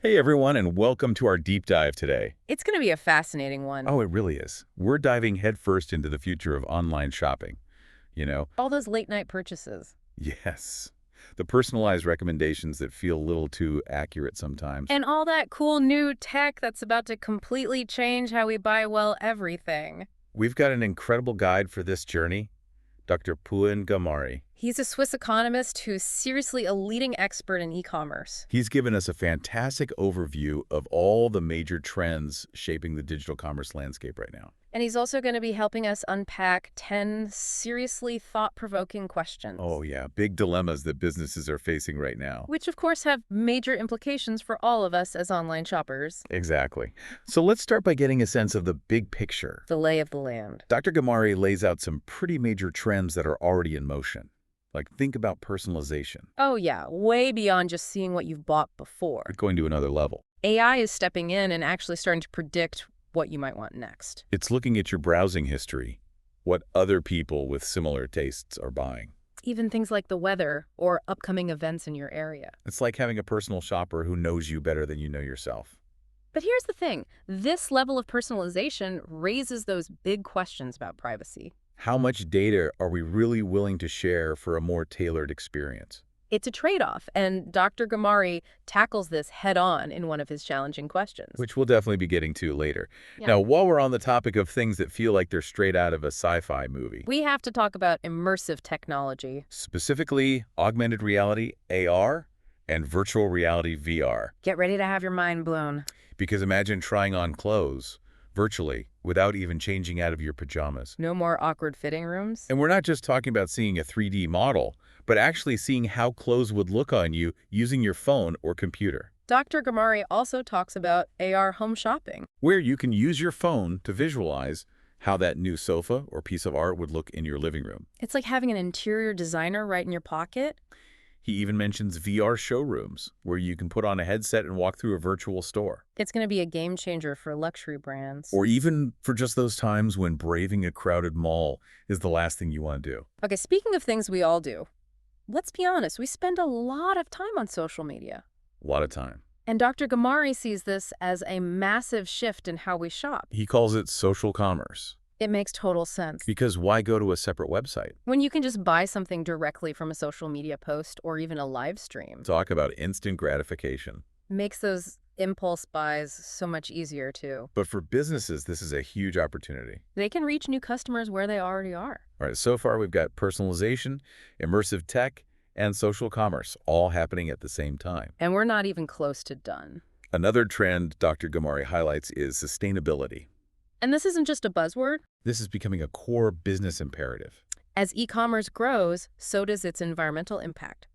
Hey everyone, and welcome to our deep dive today. It's going to be a fascinating one. Oh, it really is. We're diving headfirst into the future of online shopping. You know, All those late night purchases. yes, the personalized recommendations that feel a little too accurate sometimes. And all that cool new tech that's about to completely change how we buy, well, everything. We've got an incredible guide for this journey, Dr. Puen Gamari. He's a Swiss economist who's seriously a leading expert in e-commerce. He's given us a fantastic overview of all the major trends shaping the digital commerce landscape right now. And he's also going to be helping us unpack 10 seriously thought-provoking questions. Oh yeah, big dilemmas that businesses are facing right now. Which, of course, have major implications for all of us as online shoppers. Exactly. So let's start by getting a sense of the big picture. The lay of the land. Dr. Gamari lays out some pretty major trends that are already in motion. Like, think about personalization. Oh, yeah, way beyond just seeing what you've bought before. We're going to another level. AI is stepping in and actually starting to predict what you might want next. It's looking at your browsing history, what other people with similar tastes are buying. Even things like the weather or upcoming events in your area. It's like having a personal shopper who knows you better than you know yourself. But here's the thing. This level of personalization raises those big questions about privacy. How much data are we really willing to share for a more tailored experience? It's a trade-off, and Dr. Gamari tackles this head-on in one of his challenging questions. Which we'll definitely be getting to later. Yeah. Now, while we're on the topic of things that feel like they're straight out of a sci-fi movie, We have to talk about immersive technology. specifically augmented reality, AR, and virtual reality, VR. Get ready to have your mind blown. Because imagine trying on clothes virtually without even changing out of your pajamas. No more awkward fitting rooms. And we're not just talking about seeing a 3D model, but actually seeing how clothes would look on you using your phone or computer, Dr. Gamari also talks about AR home shopping. where you can use your phone to visualize how that new sofa or piece of art would look in your living room. It's like having an interior designer right in your pocket. He even mentions VR showrooms, where you can put on a headset and walk through a virtual store. It's going to be a game changer for luxury brands. Or even for just those times when braving a crowded mall is the last thing you want to do. Okay, speaking of things we all do, let's be honest, we spend a lot of time on social media. A lot of time. And Dr. Gamari sees this as a massive shift in how we shop. He calls it social commerce. It makes total sense. Because why go to a separate website? When you can just buy something directly from a social media post or even a live stream, Talk about instant gratification. makes those impulse buys so much easier too. But for businesses, this is a huge opportunity. They can reach new customers where they already are. All right, so far we've got personalization, immersive tech, and social commerce all happening at the same time. And we're not even close to done. Another trend Dr. Gamari highlights is sustainability. And this isn't just a buzzword. This is becoming a core business imperative. As e-commerce grows, so does its environmental impact.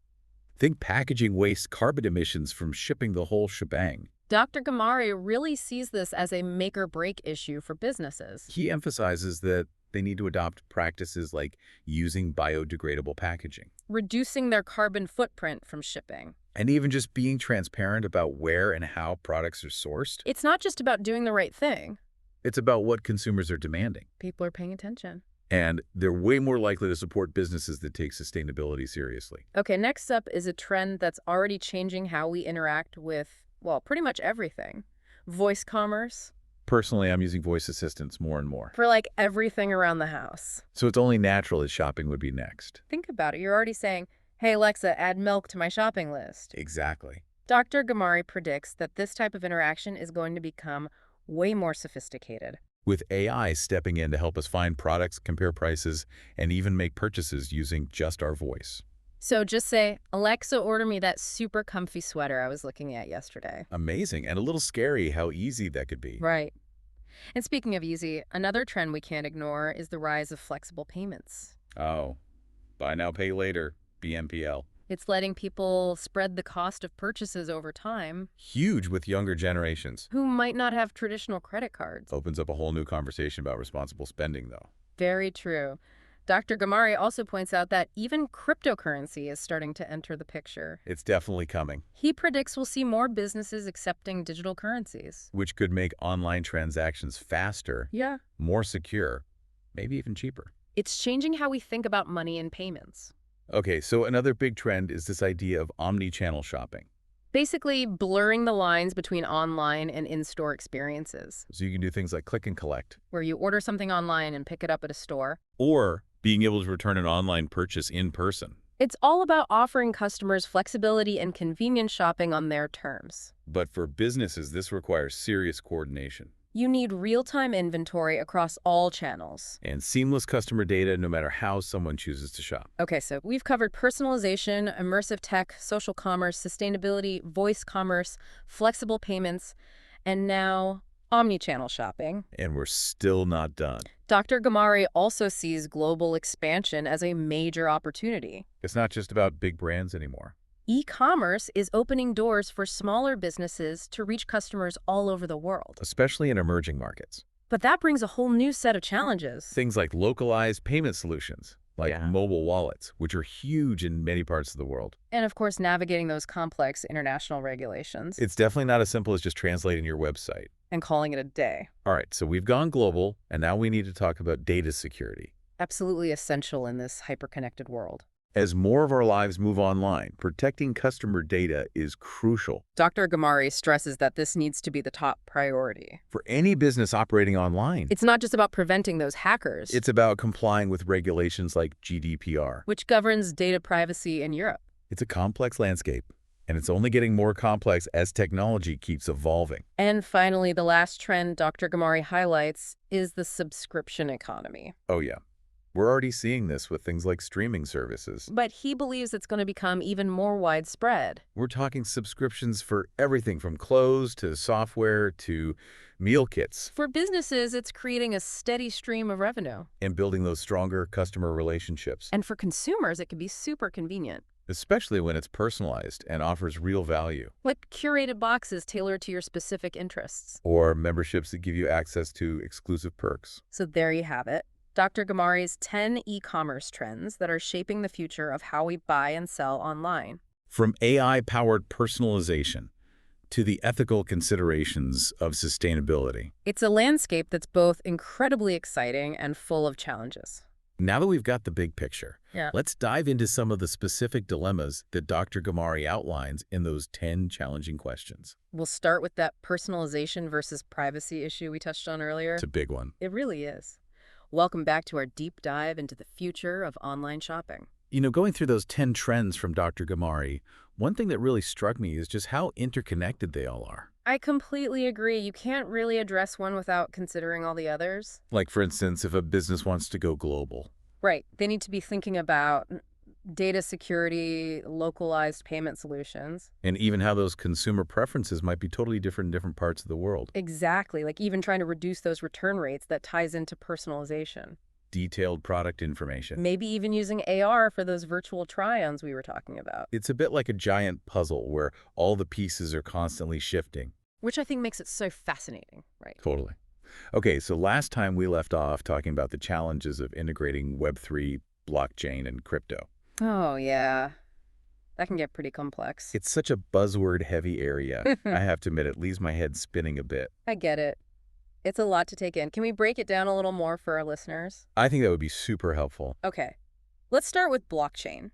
Think packaging waste, carbon emissions from shipping, the whole shebang. Dr. Gamari really sees this as a make-or-break issue for businesses. He emphasizes that they need to adopt practices like using biodegradable packaging. Reducing their carbon footprint from shipping. And even just being transparent about where and how products are sourced. It's not just about doing the right thing. It's about what consumers are demanding. People are paying attention. And they're way more likely to support businesses that take sustainability seriously. Okay, next up is a trend that's already changing how we interact with, well, pretty much everything. Voice commerce. Personally, I'm using voice assistants more and more. For like everything around the house. So it's only natural that shopping would be next. Think about it. You're already saying, hey, Alexa, add milk to my shopping list. Exactly. Dr. Gamari predicts that this type of interaction is going to become way more sophisticated. With AI stepping in to help us find products, compare prices, and even make purchases using just our voice. So just say, Alexa, order me that super comfy sweater I was looking at yesterday. Amazing, and a little scary how easy that could be. Right. And speaking of easy, another trend we can't ignore is the rise of flexible payments. Oh, buy now, pay later, BNPL. It's letting people spread the cost of purchases over time Huge with younger generations. who might not have traditional credit cards. Opens up a whole new conversation about responsible spending, though. Very true. Dr. Gamari also points out that even cryptocurrency is starting to enter the picture. It's definitely coming, He predicts we'll see more businesses accepting digital currencies. which could make online transactions faster, Yeah. more secure, maybe even cheaper. It's changing how we think about money and payments. Okay, so another big trend is this idea of omni-channel shopping. Basically, blurring the lines between online and in-store experiences, So you can do things like click and collect, where you order something online and pick it up at a store. or being able to return an online purchase in person. It's all about offering customers flexibility and convenience shopping on their terms. But for businesses, this requires serious coordination You need real-time inventory across all channels. and seamless customer data no matter how someone chooses to shop. Okay, so we've covered personalization, immersive tech, social commerce, sustainability, voice commerce, flexible payments, and now omnichannel shopping. And we're still not done. Dr. Gamari also sees global expansion as a major opportunity. It's not just about big brands anymore. E-commerce is opening doors for smaller businesses to reach customers all over the world. Especially in emerging markets. But that brings a whole new set of challenges. Things like localized payment solutions, like Yeah. mobile wallets, which are huge in many parts of the world. And of course, navigating those complex international regulations It's definitely not as simple as just translating your website. and calling it a day. All right, so we've gone global, and now we need to talk about data security. Absolutely essential in this hyper-connected world. As more of our lives move online, protecting customer data is crucial. Dr. Gamari stresses that this needs to be the top priority. For any business operating online, It's not just about preventing those hackers, it's about complying with regulations like GDPR. which governs data privacy in Europe. It's a complex landscape, and it's only getting more complex as technology keeps evolving. And finally, the last trend Dr. Gamari highlights is the subscription economy. Oh yeah, we're already seeing this with things like streaming services. But he believes it's going to become even more widespread. We're talking subscriptions for everything from clothes to software to meal kits, For businesses, it's creating a steady stream of revenue. and building those stronger customer relationships, And for consumers, it can be super convenient. especially when it's personalized and offers real value. Like curated boxes tailored to your specific interests. Or memberships that give you access to exclusive perks. So there you have it. Dr. Gamari's 10 e-commerce trends that are shaping the future of how we buy and sell online. From AI-powered personalization to the ethical considerations of sustainability. It's a landscape that's both incredibly exciting and full of challenges. Now that we've got the big picture, Yeah. let's dive into some of the specific dilemmas that Dr. Gamari outlines in those 10 challenging questions. We'll start with that personalization versus privacy issue we touched on earlier. It's a big one. It really is. Welcome back to our deep dive into the future of online shopping. You know, going through those 10 trends from Dr. Gamari, one thing that really struck me is just how interconnected they all are. I completely agree. You can't really address one without considering all the others. Like, for instance, if a business wants to go global. Right. They need to be thinking about data security, localized payment solutions. And even how those consumer preferences might be totally different in different parts of the world. Exactly. Like even trying to reduce those return rates that ties into personalization. Detailed product information. Maybe even using AR for those virtual try-ons we were talking about. It's a bit like a giant puzzle where all the pieces are constantly shifting. Which I think makes it so fascinating, right? Totally. Okay, so last time we left off talking about the challenges of integrating Web3, blockchain, and crypto. Oh, yeah. That can get pretty complex. It's such a buzzword-heavy area. I have to admit, it leaves my head spinning a bit. I get it. It's a lot to take in. Can we break it down a little more for our listeners? I think that would be super helpful. Okay. Let's start with blockchain.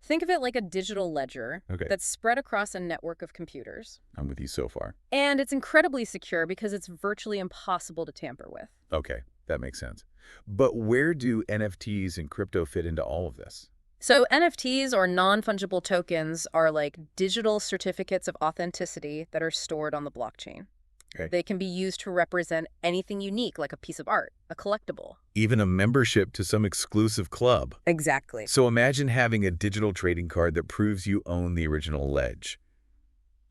Think of it like a digital ledger Okay. that's spread across a network of computers. I'm with you so far. And it's incredibly secure because it's virtually impossible to tamper with. Okay, that makes sense. But where do NFTs and crypto fit into all of this? So NFTs, or non-fungible tokens, are like digital certificates of authenticity that are stored on the blockchain. Okay. They can be used to represent anything unique, like a piece of art, a collectible. Even a membership to some exclusive club. Exactly. So imagine having a digital trading card that proves you own the original ledge.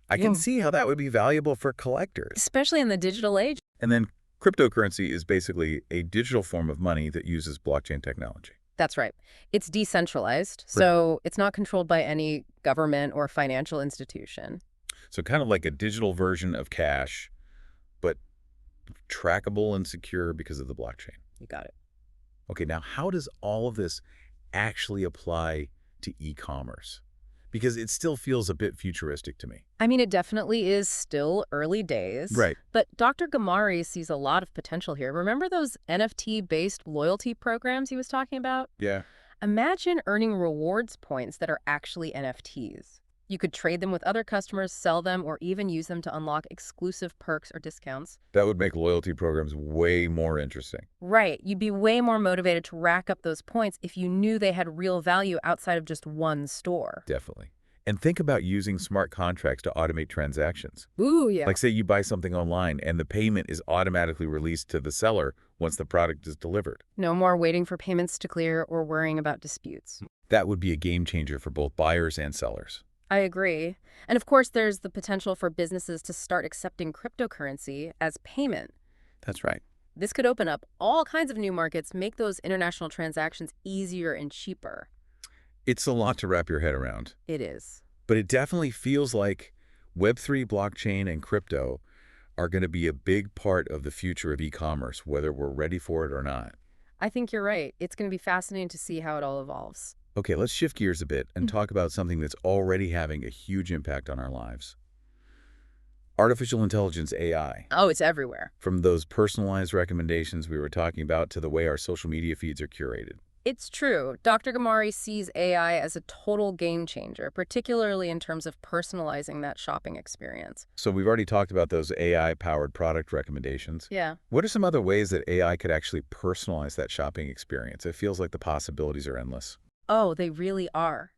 I can Yeah. see how that would be valuable for collectors. Especially in the digital age. And then cryptocurrency is basically a digital form of money that uses blockchain technology. That's right. It's decentralized, so it's not controlled by any government or financial institution. So kind of like a digital version of cash, but trackable and secure because of the blockchain. You got it. Okay, now how does all of this actually apply to e-commerce? Because it still feels a bit futuristic to me. I mean, it definitely is still early days. Right. But Dr. Gamari sees a lot of potential here. Remember those NFT-based loyalty programs he was talking about? Yeah. Imagine earning rewards points that are actually NFTs. You could trade them with other customers, sell them, or even use them to unlock exclusive perks or discounts. That would make loyalty programs way more interesting. Right. You'd be way more motivated to rack up those points if you knew they had real value outside of just one store. Definitely. And think about using smart contracts to automate transactions. Ooh, yeah. Like say you buy something online and the payment is automatically released to the seller once the product is delivered. No more waiting for payments to clear or worrying about disputes. That would be a game changer for both buyers and sellers. I agree. And of course, there's the potential for businesses to start accepting cryptocurrency as payment. That's right. This could open up all kinds of new markets, make those international transactions easier and cheaper. It's a lot to wrap your head around. It is. But it definitely feels like Web3, blockchain, and crypto are going to be a big part of the future of e-commerce, whether we're ready for it or not. I think you're right. It's going to be fascinating to see how it all evolves. Okay, let's shift gears a bit and talk about something that's already having a huge impact on our lives. Artificial intelligence, AI. Oh, it's everywhere. From those personalized recommendations we were talking about to the way our social media feeds are curated. It's true. Dr. Gamari sees AI as a total game changer, particularly in terms of personalizing that shopping experience. So we've already talked about those AI-powered product recommendations. Yeah. What are some other ways that AI could actually personalize that shopping experience? It feels like the possibilities are endless. Oh, they really are.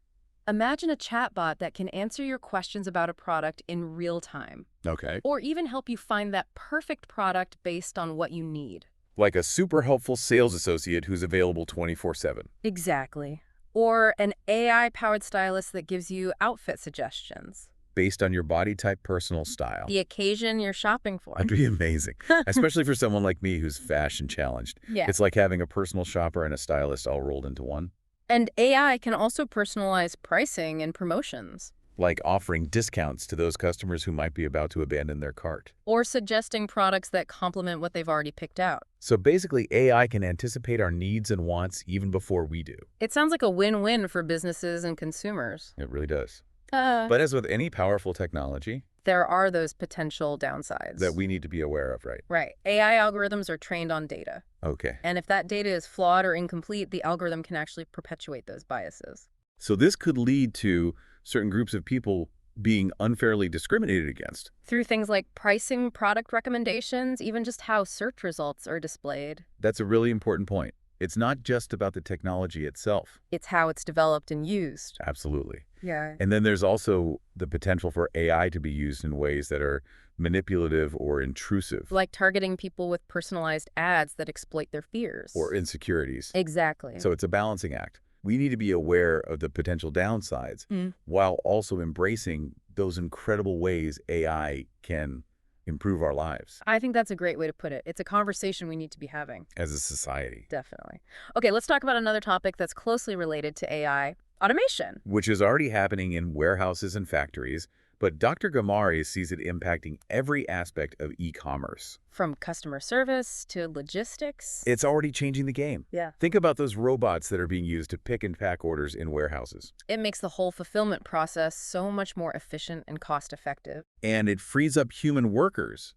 Imagine a chatbot that can answer your questions about a product in real time, Okay. or even help you find that perfect product based on what you need. Like a super helpful sales associate who's available 24/7. Exactly. Or an AI-powered stylist that gives you outfit suggestions. Based on your body type, personal style. The occasion you're shopping for. That'd be amazing, especially for someone like me who's fashion challenged. Yeah. It's like having a personal shopper and a stylist all rolled into one. And AI can also personalize pricing and promotions. Like offering discounts to those customers who might be about to abandon their cart. Or suggesting products that complement what they've already picked out. So basically, AI can anticipate our needs and wants even before we do. It sounds like a win-win for businesses and consumers. It really does. But But as with any powerful technology, there are those potential downsides. that we need to be aware of, right? Right. AI algorithms are trained on data. Okay. And if that data is flawed or incomplete, the algorithm can actually perpetuate those biases. So this could lead to certain groups of people being unfairly discriminated against. Through things like pricing, product recommendations, even just how search results are displayed. That's a really important point. It's not just about the technology itself. It's how it's developed and used. Absolutely. Yeah. And then there's also the potential for AI to be used in ways that are manipulative or intrusive. Like targeting people with personalized ads that exploit their fears. Or insecurities. Exactly. So it's a balancing act. We need to be aware of the potential downsides while also embracing those incredible ways AI can improve our lives I think that's a great way to put it. It's a conversation we need to be having. as a society, Definitely. Okay, let's talk about another topic that's closely related to AI, automation. which is already happening in warehouses and factories, but Dr. Gamari sees it impacting every aspect of e-commerce. From customer service to logistics. It's already changing the game. Yeah. Think about those robots that are being used to pick and pack orders in warehouses. It makes the whole fulfillment process so much more efficient and cost-effective. And it frees up human workers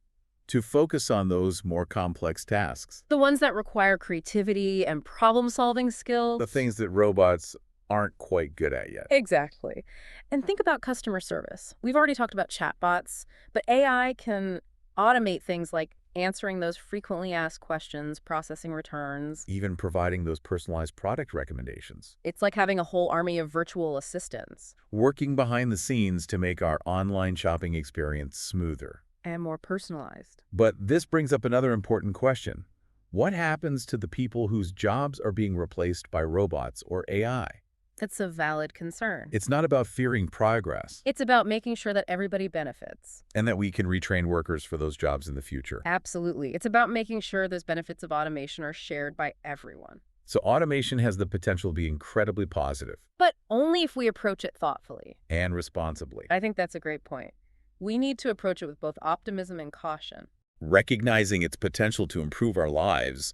to focus on those more complex tasks. The ones that require creativity and problem-solving skills. The things that robots aren't quite good at yet. Exactly. And think about customer service. We've already talked about chatbots, but AI can automate things like answering those frequently asked questions, processing returns. Even providing those personalized product recommendations. It's like having a whole army of virtual assistants. Working behind the scenes to make our online shopping experience smoother. And more personalized. But this brings up another important question. What happens to the people whose jobs are being replaced by robots or AI? It's a valid concern. It's not about fearing progress It's about making sure that everybody benefits. and that we can retrain workers for those jobs in the future. Absolutely. It's about making sure those benefits of automation are shared by everyone. So automation has the potential to be incredibly positive But only if we approach it thoughtfully. and responsibly. I think that's a great point. We need to approach it with both optimism and caution. Recognizing its potential to improve our lives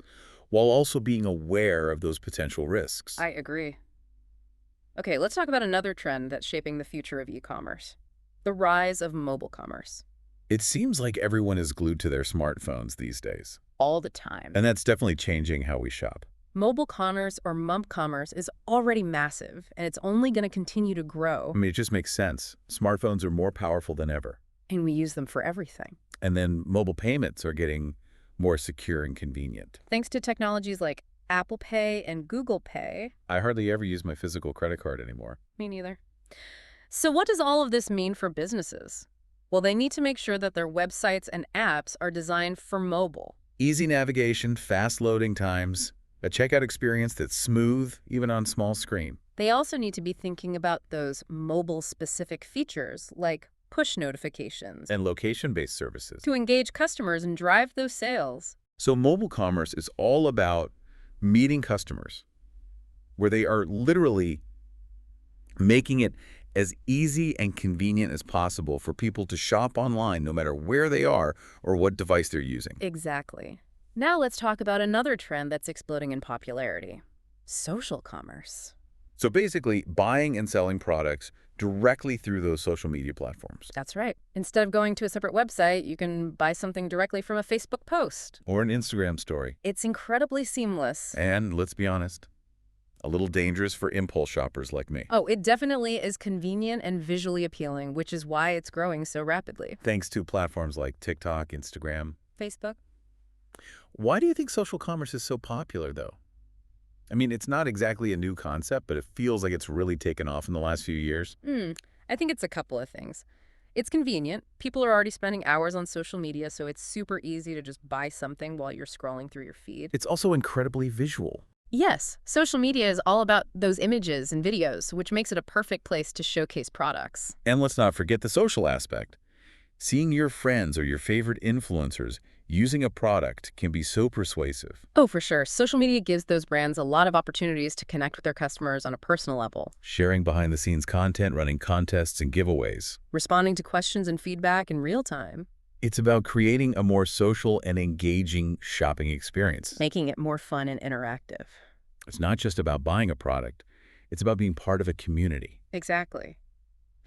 while also being aware of those potential risks. I agree. Okay, let's talk about another trend that's shaping the future of e-commerce. The rise of mobile commerce. It seems like everyone is glued to their smartphones these days. All the time. And that's definitely changing how we shop. Mobile commerce or MUMP commerce is already massive, and it's only going to continue to grow. I mean, it just makes sense. Smartphones are more powerful than ever. And we use them for everything. And then mobile payments are getting more secure and convenient. Thanks to technologies like Apple Pay and Google Pay. I hardly ever use my physical credit card anymore. Me neither. So what does all of this mean for businesses? Well, they need to make sure that their websites and apps are designed for mobile. Easy navigation, fast loading times, a checkout experience that's smooth, even on small screen. They also need to be thinking about those mobile-specific features, like push notifications, And location-based services. to engage customers and drive those sales. So mobile commerce is all about meeting customers, where they are literally making it as easy and convenient as possible for people to shop online no matter where they are or what device they're using. Exactly. Now let's talk about another trend that's exploding in popularity: social commerce. So basically, buying and selling products directly through those social media platforms. That's right. Instead of going to a separate website, you can buy something directly from a Facebook post. Or an Instagram story. It's incredibly seamless. And let's be honest, a little dangerous for impulse shoppers like me. Oh, it definitely is convenient and visually appealing, which is why it's growing so rapidly. Thanks to platforms like TikTok, Instagram. Facebook? Why do you think social commerce is so popular, though? I mean, it's not exactly a new concept, but it feels like it's really taken off in the last few years. I think it's a couple of things. It's convenient. People are already spending hours on social media, so it's super easy to just buy something while you're scrolling through your feed. It's also incredibly visual. Yes, social media is all about those images and videos, which makes it a perfect place to showcase products. And let's not forget the social aspect. Seeing your friends or your favorite influencers using a product can be so persuasive. Oh, for sure. Social media gives those brands a lot of opportunities to connect with their customers on a personal level. Sharing behind-the-scenes content, running contests and giveaways. Responding to questions and feedback in real time. It's about creating a more social and engaging shopping experience. Making it more fun and interactive. It's not just about buying a product. It's about being part of a community. Exactly.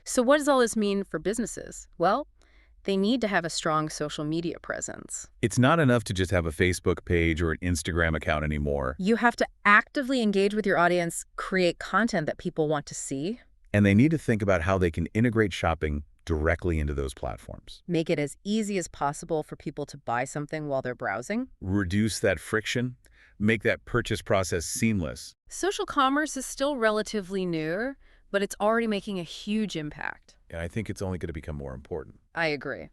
So what does all this mean for businesses? Well, they need to have a strong social media presence. It's not enough to just have a Facebook page or an Instagram account anymore. You have to actively engage with your audience, create content that people want to see. And they need to think about how they can integrate shopping directly into those platforms. Make it as easy as possible for people to buy something while they're browsing. Reduce that friction. Make that purchase process seamless. Social commerce is still relatively new, but it's already making a huge impact. And I think it's only going to become more important. I agree.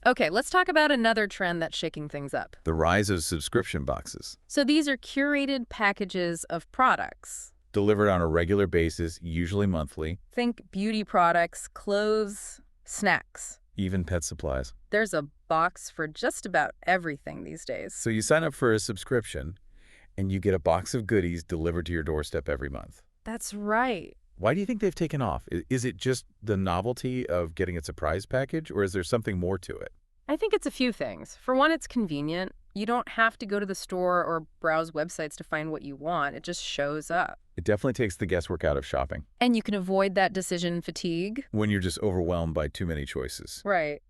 Okay, let's talk about another trend that's shaking things up. The rise of subscription boxes. So these are curated packages of products. Delivered on a regular basis, usually monthly. Think beauty products, clothes, snacks. Even pet supplies. There's a box for just about everything these days. So you sign up for a subscription, and you get a box of goodies delivered to your doorstep every month. That's right. Why do you think they've taken off? Is it just the novelty of getting a surprise package, or is there something more to it? I think it's a few things. For one, it's convenient. You don't have to go to the store or browse websites to find what you want. It just shows up. It definitely takes the guesswork out of shopping. And you can avoid that decision fatigue. When you're just overwhelmed by too many choices. Right.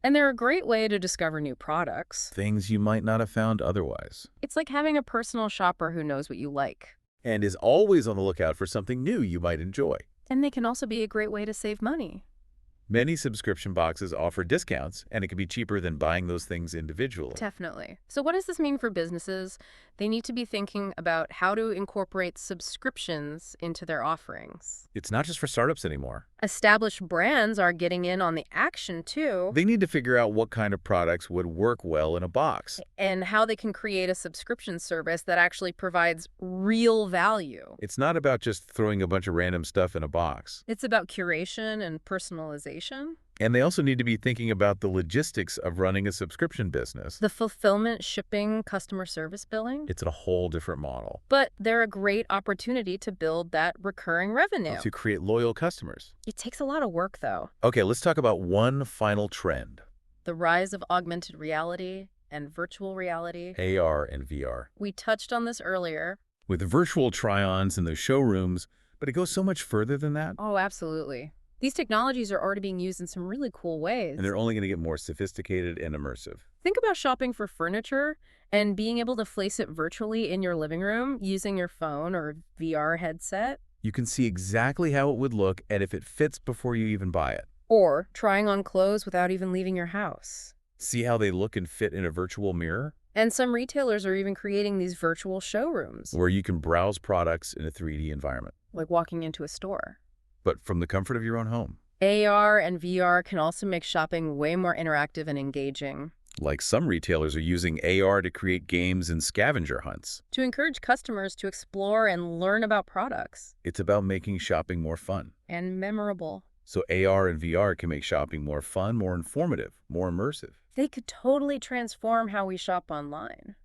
And they're a great way to discover new products. Things you might not have found otherwise. It's like having a personal shopper who knows what you like. And is always on the lookout for something new you might enjoy. And they can also be a great way to save money. Many subscription boxes offer discounts, and it can be cheaper than buying those things individually. Definitely. So what does this mean for businesses? They need to be thinking about how to incorporate subscriptions into their offerings. It's not just for startups anymore. Established brands are getting in on the action, too. They need to figure out what kind of products would work well in a box. And how they can create a subscription service that actually provides real value. It's not about just throwing a bunch of random stuff in a box. It's about curation and personalization. And they also need to be thinking about the logistics of running a subscription business. The fulfillment, shipping, customer service billing. It's a whole different model. But they're a great opportunity to build that recurring revenue. To create loyal customers. It takes a lot of work, though. Okay, let's talk about one final trend. The rise of augmented reality and virtual reality. AR and VR. We touched on this earlier. With virtual try-ons in the showrooms, but it goes so much further than that. Oh, absolutely. These technologies are already being used in some really cool ways. And they're only going to get more sophisticated and immersive. Think about shopping for furniture and being able to place it virtually in your living room using your phone or VR headset. You can see exactly how it would look and if it fits before you even buy it. Or trying on clothes without even leaving your house. See how they look and fit in a virtual mirror? And some retailers are even creating these virtual showrooms, Where you can browse products in a 3D environment, like walking into a store. but from the comfort of your own home. AR and VR can also make shopping way more interactive and engaging. Like some retailers are using AR to create games and scavenger hunts. To encourage customers to explore and learn about products. It's about making shopping more fun. And memorable. So AR and VR can make shopping more fun, more informative, more immersive. They could totally transform how we shop online.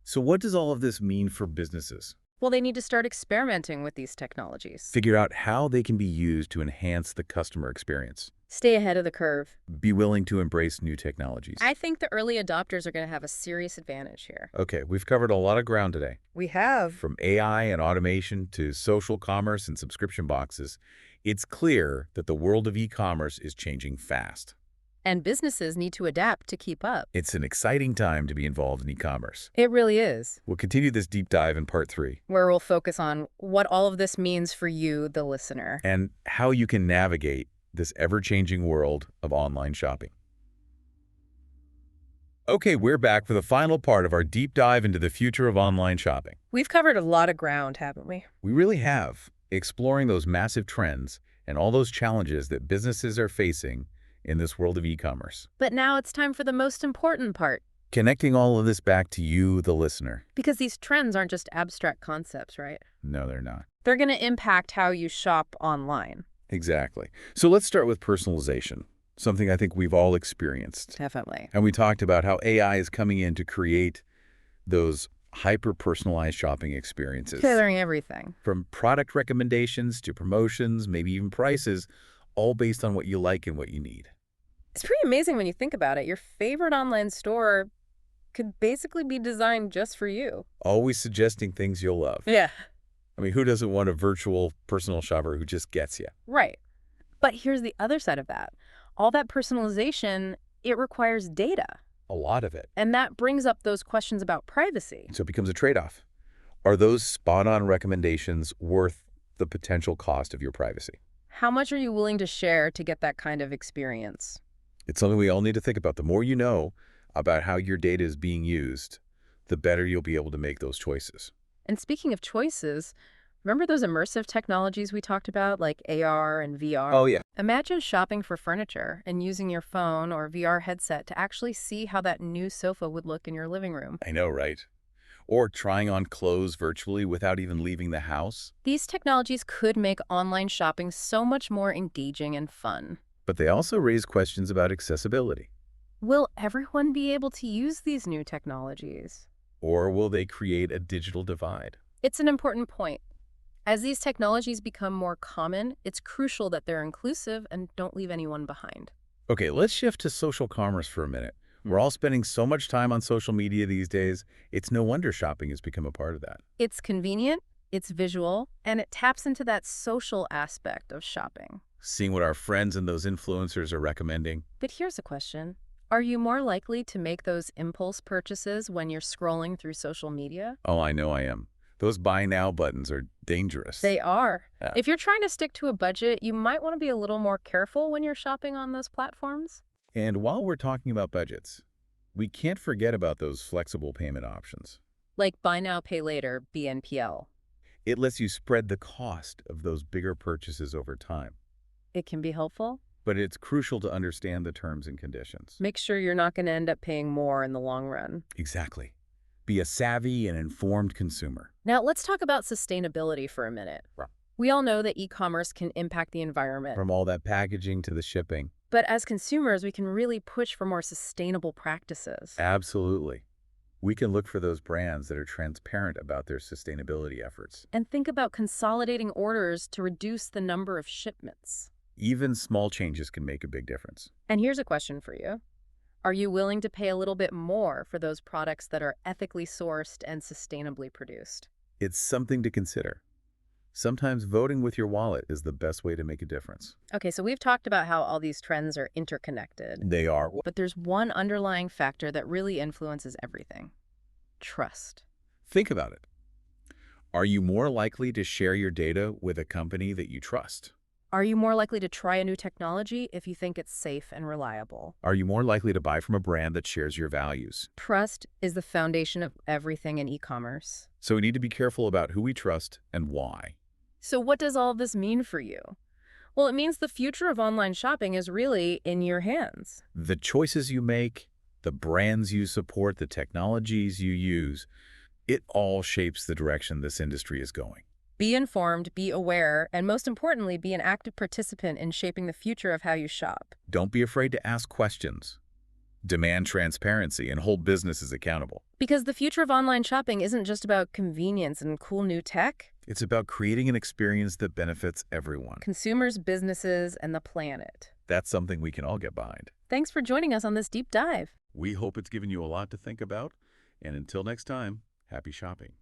So what does all of this mean for businesses? Well, they need to start experimenting with these technologies. Figure out how they can be used to enhance the customer experience. Stay ahead of the curve. Be willing to embrace new technologies. I think the early adopters are going to have a serious advantage here. Okay, we've covered a lot of ground today. We have. From AI and automation to social commerce and subscription boxes, it's clear that the world of e-commerce is changing fast. And businesses need to adapt to keep up. It's an exciting time to be involved in e-commerce. It really is. We'll continue this deep dive in part 3. Where we'll focus on what all of this means for you, the listener. And how you can navigate this ever-changing world of online shopping. Okay, we're back for the final part of our deep dive into the future of online shopping. We've covered a lot of ground, haven't we? We really have, exploring those massive trends and all those challenges that businesses are facing in this world of e-commerce. But now it's time for the most important part. Connecting all of this back to you, the listener. Because these trends aren't just abstract concepts, right? No, they're not. They're going to impact how you shop online. Exactly. So let's start with personalization, something I think we've all experienced. Definitely. And we talked about how AI is coming in to create those hyper-personalized shopping experiences. Tailoring everything. From product recommendations to promotions, maybe even prices, all based on what you like and what you need. It's pretty amazing when you think about it. Your favorite online store could basically be designed just for you. Always suggesting things you'll love. Yeah. I mean, who doesn't want a virtual personal shopper who just gets you? Right. But here's the other side of that. All that personalization, it requires data. A lot of it. And that brings up those questions about privacy. So it becomes a trade-off. Are those spot-on recommendations worth the potential cost of your privacy? How much are you willing to share to get that kind of experience? It's something we all need to think about. The more you know about how your data is being used, the better you'll be able to make those choices. And speaking of choices, remember those immersive technologies we talked about, like AR and VR? Oh, yeah. Imagine shopping for furniture and using your phone or VR headset to actually see how that new sofa would look in your living room. I know, right? Or trying on clothes virtually without even leaving the house. These technologies could make online shopping so much more engaging and fun. But they also raise questions about accessibility. Will everyone be able to use these new technologies? Or will they create a digital divide? It's an important point. As these technologies become more common, it's crucial that they're inclusive and don't leave anyone behind. Okay, let's shift to social commerce for a minute. We're all spending so much time on social media these days, it's no wonder shopping has become a part of that. It's convenient, it's visual, and it taps into that social aspect of shopping. Seeing what our friends and those influencers are recommending. But here's a question. Are you more likely to make those impulse purchases when you're scrolling through social media? Oh, I know I am. Those buy now buttons are dangerous. They are. Yeah. If you're trying to stick to a budget, you might want to be a little more careful when you're shopping on those platforms. And while we're talking about budgets, we can't forget about those flexible payment options. Like buy now, pay later, BNPL. It lets you spread the cost of those bigger purchases over time. It can be helpful. But it's crucial to understand the terms and conditions. Make sure you're not going to end up paying more in the long run. Exactly. Be a savvy and informed consumer. Now, let's talk about sustainability for a minute. Right. We all know that e-commerce can impact the environment. From all that packaging to the shipping. But as consumers, we can really push for more sustainable practices. Absolutely. We can look for those brands that are transparent about their sustainability efforts. And think about consolidating orders to reduce the number of shipments. Even small changes can make a big difference. And here's a question for you. Are you willing to pay a little bit more for those products that are ethically sourced and sustainably produced? It's something to consider. Sometimes voting with your wallet is the best way to make a difference. Okay, so we've talked about how all these trends are interconnected, They are. but there's one underlying factor that really influences everything: trust. Think about it. Are you more likely to share your data with a company that you trust? Are you more likely to try a new technology if you think it's safe and reliable? Are you more likely to buy from a brand that shares your values? Trust is the foundation of everything in e-commerce. So we need to be careful about who we trust and why. So what does all this mean for you? Well, it means the future of online shopping is really in your hands. The choices you make, the brands you support, the technologies you use, it all shapes the direction this industry is going. Be informed, be aware, and most importantly, be an active participant in shaping the future of how you shop. Don't be afraid to ask questions. Demand transparency and hold businesses accountable. Because the future of online shopping isn't just about convenience and cool new tech. It's about creating an experience that benefits everyone. Consumers, businesses, and the planet. That's something we can all get behind. Thanks for joining us on this deep dive. We hope it's given you a lot to think about. And until next time, happy shopping.